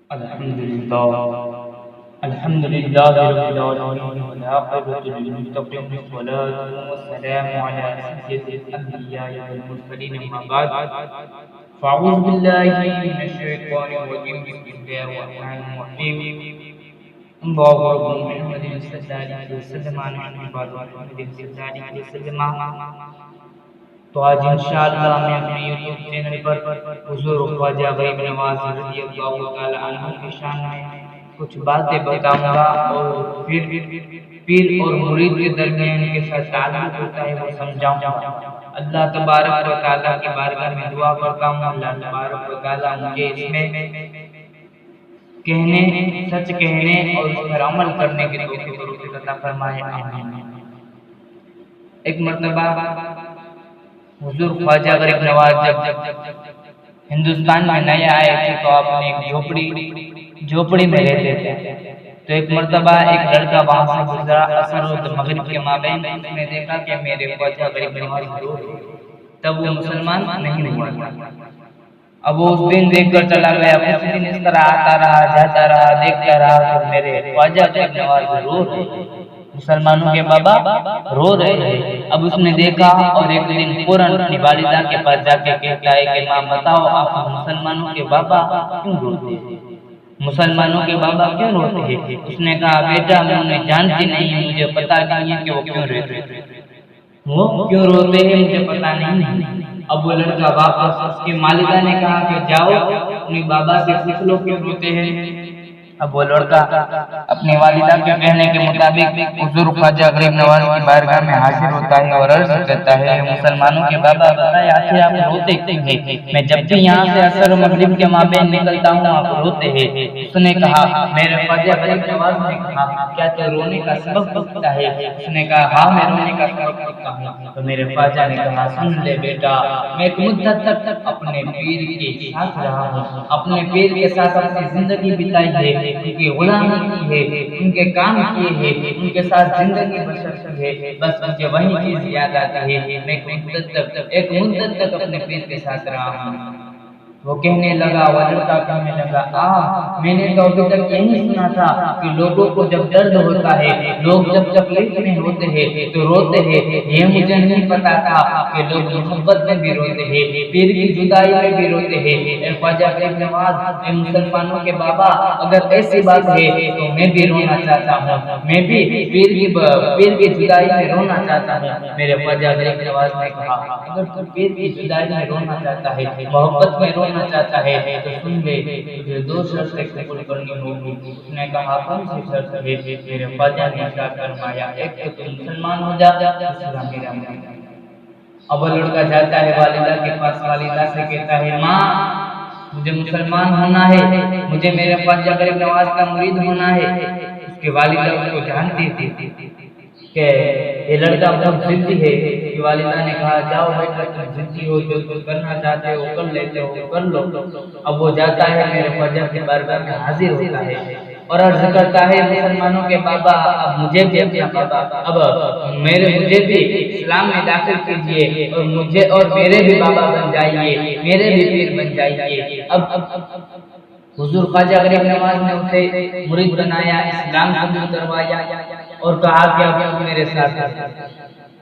الحمد لله الحمد لله رب العالمين والعاقبة للمتقين والصلاة والسلام على سيد الأنبياء والمرسلين أما بعد فأعوذ بالله من الشيطان الرجيم بسم الله الرحمن الرحيم الله رب محمد صلى الله عليه وسلم عن محمد صلى الله عليه وسلم. تو آج انشاءاللہ میں اپنے یوٹیوب چینل پر حضور خواجہ غریب نواز رضی اللہ تعالی عنہ کی شان میں کچھ باتیں بتاؤں گا اور پھر پیر اور مرید کے درمیان کے ساتھ تعلق ہوتا ہے وہ سمجھاؤں گا. اللہ تبارک و تعالیٰ کی بارگاہ میں دعا کرتا ہوں اللہ تبارک و تعالیٰ مجھے اس میں سچ کہنے اور اس پر عمل کرنے کی توفیق عطا فرمائے آمین. ایک مرتبہ حضور خواجہ غریب نواز جب ہندوستان میں نئے آئے تھے تو آپ نے ایک جھوپڑی میں رہتے تھے. تو ایک مرتبہ ایک لڑکا وہاں سے گزرا عصر و مغرب کے مابین. اس نے دیکھا کہ میرے خواجہ غریب نواز ضرور ہے. تب وہ مسلمان نہیں ہوا تھا. اب وہ اس دن دیکھ کر چلا گیا. کچھ دن اس طرح آتا رہا جاتا رہا دیکھتا رہا کہ میرے خواجہ غریب نواز ضرور ہے. مسلمانوں کے بابا رو رہے ہیں. اب اس نے دیکھا اور ایک دن فوراً اپنی والدہ کے پاس جا کے کہتا ہے کہ ماں بتاؤ آپ مسلمانوں کے بابا کیوں روتے ہیں؟ مسلمانوں کے بابا کیوں روتے ہیں؟ اس نے کہا بیٹا میں انہیں جانتی نہیں، مجھے پتا نہیں ہے کہ وہ کیوں روتے ہیں. وہ کیوں روتے ہیں مجھے پتا نہیں. اب وہ لڑکا واپس اس کی والدہ نے کہا کہ جاؤ اپنی بابا سے پوچھ لو کیوں روتے ہیں. اب وہ لڑکا اپنی والدہ کے کہنے کے مطابق حضور خواجہ غریب نواز کی بارگاہ میں حاضر ہوتا ہے اور عرض کرتا ہے مسلمانوں کے بابا بتائیں آخر آپ روتے کیوں ہیں؟ میں جب بھی یہاں سے عصر و مغرب کے مابین نکلتا ہوں آپ روتے ہیں. اس نے کہا میرے خواجہ غریب نواز نے کہا کیا تو رونے کا سبب پوچھتا ہے؟ اس نے کہا ہاں میں رونے کا سبب پوچھتا ہوں. تو میرے خواجہ نے کہا سن لے بیٹا میں ایک مدت تک اپنے پیر کے ساتھ رہا ہوں، اپنے پیر کے ساتھ اپنی زندگی بتائی ہے، ان کی غلامی کی ہے، ان کے کام کیے ہیں، ان کے ساتھ زندگی بسر کی ہے. بس مجھے وہی چیز یاد آتی ہے. میں ایک مدت تک اپنے پیر کے ساتھ رہا ہوں. وہ کہنے لگا وہ لڑکا کہنے لگا میں نے تو ابھی تک یہی سنا تھا کہ لوگوں کو جب درد ہوتا ہے لوگ جب تکلیف میں ہوتے ہیں تو روتے ہیں. یہ مجھے نہیں پتا تھا کہ لوگ محبت میں بھی روتے ہیں، پیر کی جدائی میں بھی روتے ہیں. اے خواجہ غریب نواز اے مسلمانوں کے بابا اگر ایسی بات ہے تو میں بھی رونا چاہتا ہوں، میں بھی پیر کی جدائی میں رونا چاہتا ہوں. میرے خواجہ غریب نواز نے کہا اگر تو پیر کی جدائی میں رونا چاہتا ہے محبت میں رونا چاہتا ہے تو سن لے تجھے دو شرطیں قبول کرنی ہوگی. اس نے کہا کون سی شرط ہے؟ میرے خواجہ نے ارشاد فرمایا ایک تو تم مسلمان ہو جا دوسرا میرا مرید. اب وہ لڑکا جاتا ہے والدہ کے پاس، والدہ سے کہتا ہے ماں مجھے مسلمان ہونا ہے، مجھے میرے خواجہ غریب نواز کا مرید ہونا ہے. اس کی والدہ اس کو جانتی تھی کہ یہ لڑکا بہت ضدی ہے. اس کی والدہ نے کہا جاؤ بیٹا تم ضدی ہو، جو تم کرنا چاہتے ہو کر لیتے ہو کر لو. اب وہ جاتا ہے میرے خواجہ کی بارگاہ میں حاضر ہوتا ہے اور عرض کرتا ہے مسلمانوں کے بابا اب مجھے بھی اپنا بابا اب مجھے بھی اسلام میں داخل کیجیے اور مجھے اور میرے بھی بابا بن جائیے، میرے بھی پیر بن جائیے. اب حضور خواجہ غریب نواز نے اسے مرید بنایا، اسلام قبول کروایا اور کہا کہ اب میرے ساتھ.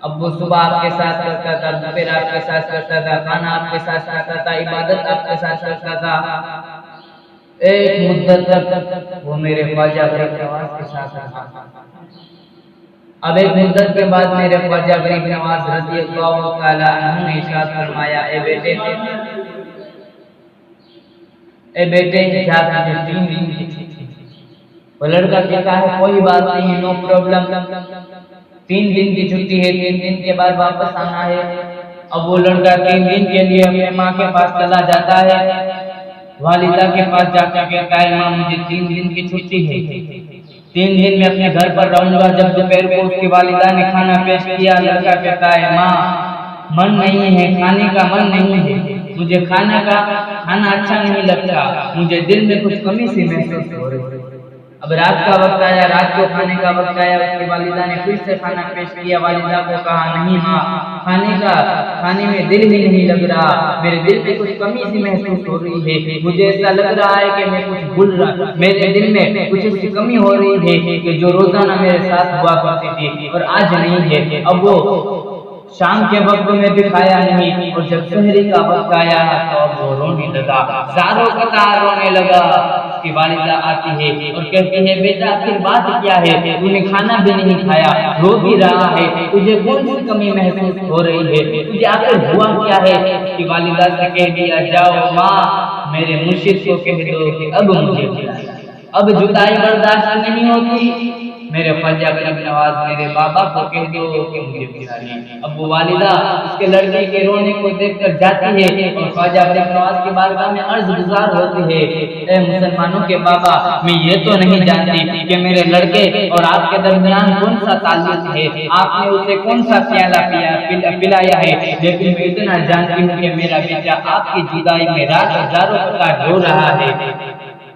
اب وہ صبح آپ کے ساتھ کرتا تھا، دوپہر آپ کے ساتھ کرتا تھا، کھانا آپ کے ساتھ کرتا تھا، عبادت آپ کے ساتھ کرتا تھا. ایک مدت تک وہ میرے خواجہ غریب نواز کے ساتھ رہا. اب ایک مدت کے بعد میرے خواجہ غریب نواز رضی اللہ تعالی عنہ نے ارشاد فرمایا اے بیٹے کیا تجھے 3 دن کی چھٹی؟ وہ لڑکا کہتا ہے کوئی بات نہیں، نو پرابلم، 3 دن کی چھٹی ہے، 3 دن کے بعد واپس آنا ہے. اب وہ لڑکا 3 دن کے لیے اپنے ماں کے پاس چلا جاتا ہے. والدہ کے پاس جا کر کہتا ہے ماں مجھے 3 دن کی چھٹی ہے، 3 دن میں اپنے گھر پر رہوں گا. جب دوپہر کو اس کی والدہ نے کھانا پیش کیا لڑکا کہتا ہے ماں من نہیں ہے، کھانے کا من نہیں ہے، مجھے کھانا اچھا نہیں لگتا، مجھے دل میں کچھ کمی سی محسوس ہو رہی ہے. اب رات کا وقت آیا، رات کو کھانے کا وقت آیا، اس کی والدہ نے پھر سے کھانا پیش کیا۔ والدہ کو کہا نہیں ماں، کھانے میں دل ہی نہیں لگ رہا، میرے دل پہ کچھ کمی سی محسوس ہو رہی ہے، مجھے ایسا لگ رہا ہے کہ میں کچھ بھول رہا، میرے دل میں کچھ ایسی کمی ہو رہی ہے کہ جو روزانہ میرے ساتھ ہوا کرتی تھی اور آج نہیں ہے۔ اب وہ شام کے وقت میں بھی کھایا نہیں، اور جب سحری کا وقت آیا تو اب وہ رونے لگا، زاروں قطار رونے لگا۔ اس کی والدہ آتی ہے اور کہتی ہے بیٹا آخر بات کیا ہے، تو نے کھانا بھی نہیں کھایا، رو بھی رہا ہے، تجھے کون سی کمی محسوس ہو رہی ہے، تجھے آخر ہوا کیا ہے؟ اس کی والدہ سے کہہ دیا جاؤ ماں میرے مرشد کو کہہ دو کہ اب مجھے بلائے، اب جدائی برداشت نہیں ہوتی، میرے خواجہ غریب نواز میرے بابا کو کہہ دو کہ مجھے بلائے۔ اب وہ والدہ اس کے لڑکے کے رونے کو دیکھ کر جاتی ہے اور خواجہ غریب نواز کی بارگاہ میں عرض گزار ہوتی ہے، اے مسلمانوں کے بابا، میں یہ تو نہیں جانتی کہ میرے لڑکے اور آپ کے درمیان کون سا تعلق ہے، آپ نے اسے کون سا پیالہ پلایا ہے، لیکن میں اتنا جانتی ہوں کہ میرا بیٹا آپ کی جدائی میں رات ہزاروں قطار رو رہا ہے،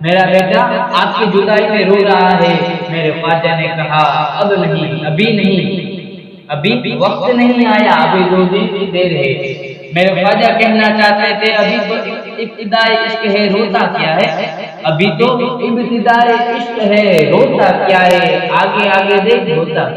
میرا بیٹا آپ کی جدائی میں رو رہا ہے۔ میرے خواجہ نے کہا اب نہیں، ابھی نہیں، ابھی وقت نہیں آیا، ابھی 2 دن کی دیر ہے۔ میرے خواجہ کہنا چاہتے تھے ابھی تو ابتدائی عشق ہے، روتا کیا ہے، ابھی تو ابتدائی عشق ہے، روتا کیا ہے، آگے آگے دیکھ ہوتا۔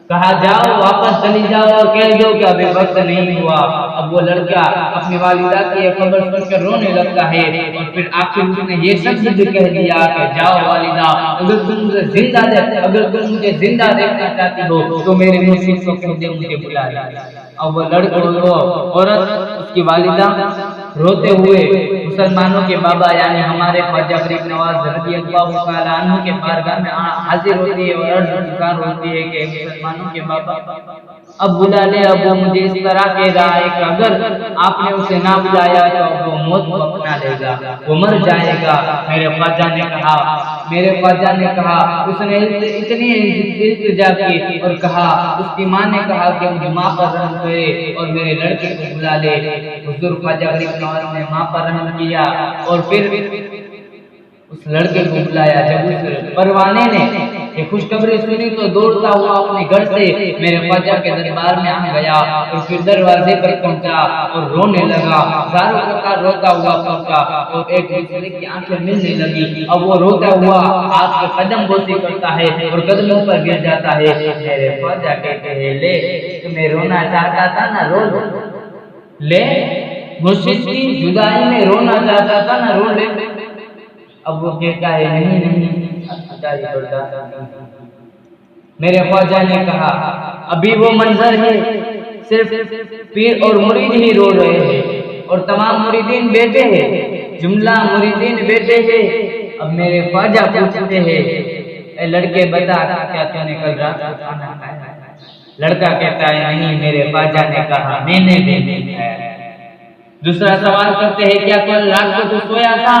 کہا جاؤ واپس چلی جاؤ اور کہہ دو کہ ابھی وقت نہیں ہوا۔ اب وہ لڑکا اپنی والدہ کی یہ خبر سن کر رونے لگتا ہے اور پھر آخر اس نے یہ شخص بھی کہہ دیا کہ جاؤ والدہ، اگر تم مجھے زندہ دیکھنا چاہتی ہو تو میرے مرشد کو کہہ دے مجھے بلا لے۔ اب وہ عورت اس کی والدہ روتے ہوئے مسلمانوں کے بابا یعنی ہمارے خواجہ غریب نواز رضی اللہ تعالیٰ عنہ کے بارگاہ میں حاضر ہوتی ہے اور عرض گزار ہوتی ہے کہ مسلمانوں کے بابا اب بلا لے، اب وہ مجھے اس طرح کہہ رہا ہے کہ اگر آپ نے اسے نہ بلایا تو وہ موت کو اپنا لے گا، وہ مر جائے گا۔ میرے خواجہ نے کہا اس نے اتنی التجا کی اور کہا، اس کی ماں نے کہا کہ مجھے ماں پر رحم کرے اور میرے لڑکے کو بلا لے۔ حضور خواجہ غریب نواز نے ماں پر رحم کیا اور پھر اس لڑکے کو بلایا۔ جب اس پروانے نے یہ خوشخبری سنی تو دوڑتا ہوا اپنے گھر سے میرے خواجہ کے دربار میں آ گیا اور پھر دروازے پر پہنچا اور رونے لگا، زاروں قطار روتا ہوا پہنچا اور ایک دوسرے کی آنکھیں ملنے لگی۔ اب وہ روتا ہوا آپ کے قدم بوسی کرتا ہے اور قدموں پر گر جاتا ہے۔ میرے خواجہ کہتے ہیں لے تمہیں رونا چاہتا تھا نا رو لے، مرشد کی جدائی میں رونا چاہتا تھا نا رو لے۔ اب وہ کہتا ہے نہیں میرے خواجہ نے کہا ابھی وہ منظر ہے، صرف پیر اور مرید ہی رو رہے ہیں اور تمام مریدین بیٹھے ہیں، جملہ مریدین بیٹھے ہیں۔ اب میرے خواجہ پوچھتے ہیں اے لڑکے بتا کیا تو نے کل رات کو کھانا کھایا؟ لڑکا کہتا ہے نہیں، میرے خواجہ نے کہا میں نے بھی نہیں کھایا۔ دوسرا سوال کرتے ہیں کیا کل رات کو تو سویا تھا؟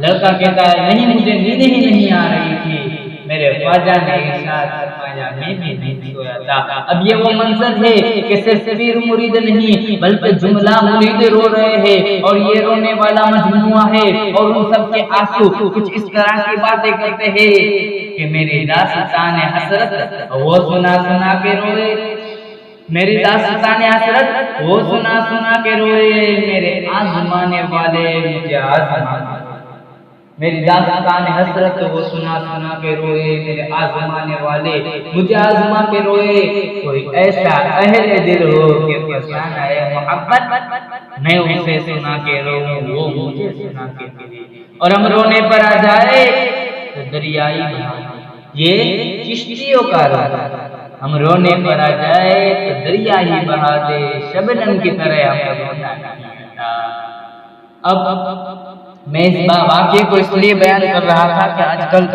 لڑکا کہتا ہے نہیں، مجھے نیند ہی نہیں آ رہی تھی۔ میرے خواجہ نے ارشاد فرمایا میں بھی نہیں سویا تھا۔ اب یہ وہ منظر ہے کہ صرف پیر مرید نہیں بلکہ جملہ مرید رو رہے ہیں اور یہ رونے والا مجموعہ ہے اور ان سب کے آنسو کچھ اس طرح کی باتیں کرتے ہیں کہ میری داستان حسرت وہ سنا سنا کے روئے، میری داستان حسرت وہ سنا سنا کے روئے، میرے آزمانے والے مجھے آزمانے، میری داستان حسرت وہ سنا سنا کے روئے، میرے آزمانے والے مجھے آزما کے روئے۔ کوئی ایسا اہل دل ہو کہ فسانہ محبت میں اسے سنا کے روؤں، وہ مجھے سنا کے روئے، اور ہم رونے پر آ جائے تو دریائی بہا، یہ چشتیوں کا راز، ہم رونے پر آ جائے تو دریا ہی بہا دے، شبنم کی طرح ہم رونا نہیں آتا۔ اب میں اس واقعے کو اس لیے بیان کر رہا تھا کہ آج کل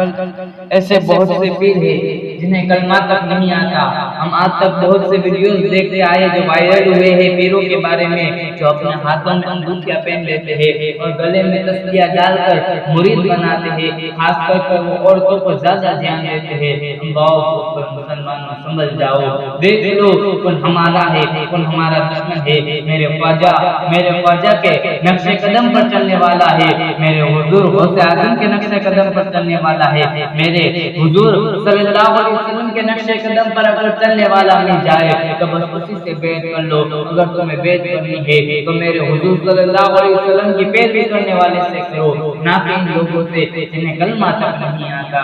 ایسے بہت سے پیر ہیں جنہیں کلمہ تک نہیں آتا. ہم آج تک بہت سے ویڈیوز دیکھتے آئے جو وائرل ہوئے ہیں پیروں کے بارے میں، جو اپنے ہاتھوں میں انگوٹھیاں پہن لیتے ہیں اور گلے میں تسبیح ڈال کر مرید بناتے ہیں. خاص کر وہ عورتوں کو زیادہ دھیان دیتے ہیں. اللہ اکبر، مسلمانوں سنبھل جاؤ، دیکھ لو کون ہمارا ہے کون ہمارا دشمن ہے. میرے خواجہ کے نقش قدم پر چلنے والا ہے، میرے حضور غوث اعظم کے نقش قدم پر چلنے والا ہے. میرے حضور صلی اللہ علیہ وسلم کے نقش قدم پر اگر چلنے والا مل جائے تو بس اسی سے بیعت کر لو. اگر تمہیں بیعت کرنی ہے تو میرے حضور صلی اللہ علیہ وسلم کی پیروی کرنے والے سے کرو، نہ کہ ان لوگوں سے جنہیں کلمہ تک نہیں آتا،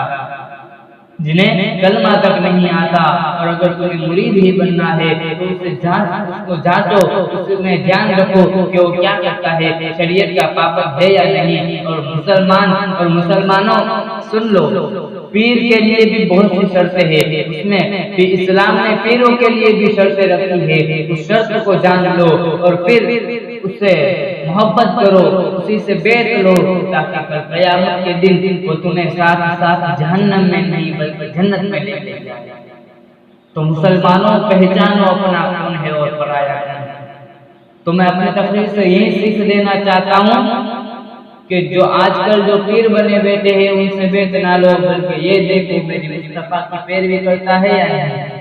جنہیں کلمہ تک نہیں آتا. اور اگر تمہیں مرید ہی بننا ہے تو اسے جانچو، اس میں دھیان رکھو کہ وہ کیا کرتا ہے، شریعت کا پابند ہے یا نہیں. اور مسلمانوں سن لو، پیر کے لیے بھی بہت سی شرطیں ہیں. اس میں اسلام نے پیروں کے لیے بھی شرطیں رکھی ہے. اس شرط کو جان لو اور پھر اس سے محبت کرو، اسی سے بیعت لو، تاکہ کل قیامت کے دن وہ تمہیں ساتھ ساتھ جہنم میں نہیں بلکہ جنت میں لے جائے. تو مسلمانوں پہچانو اپنا کون ہے اور پرایا کون ہے. تو میں اپنی تقریر سے یہی سیکھ دینا چاہتا ہوں کہ جو آج کل جو پیر بنے بیٹھے ہیں ان سے بیعت نہ لو، بلکہ یہ دیکھو میری مصطفیٰ کی پیروی کرتا ہے یا نہیں.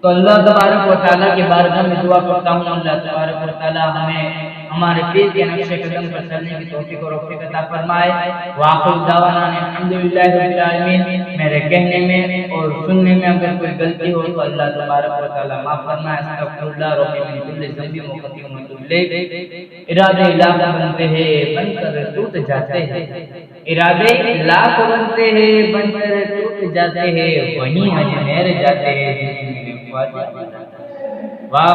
تو اللہ تبارک و تعالیٰ کی بارگاہ میں دعا کرتا ہوں اللہ تبارک و تعالیٰ ہمیں ہمارے پیر کے نقش قدم پر چلنے کی توفیق اور توفیق عطا فرمائے. وآخر دعوانا الحمدللہ رب العالمین. میرے کہنے میں اور سننے میں اگر کوئی غلطی ہو تو اللہ تبارک و تعالیٰ معاف فرمائے. استغفر اللہ ربی من کل ذنب وخطیئۃ واتوب الیہ. ارادے لاکھ بنتے ہیں بن کر ٹوٹ جاتے ہیں، ارادے لاکھ بنتے ہیں بن کر ٹوٹ جاتے ہیں، وہیں اجمیر جاتے ہیں. واہ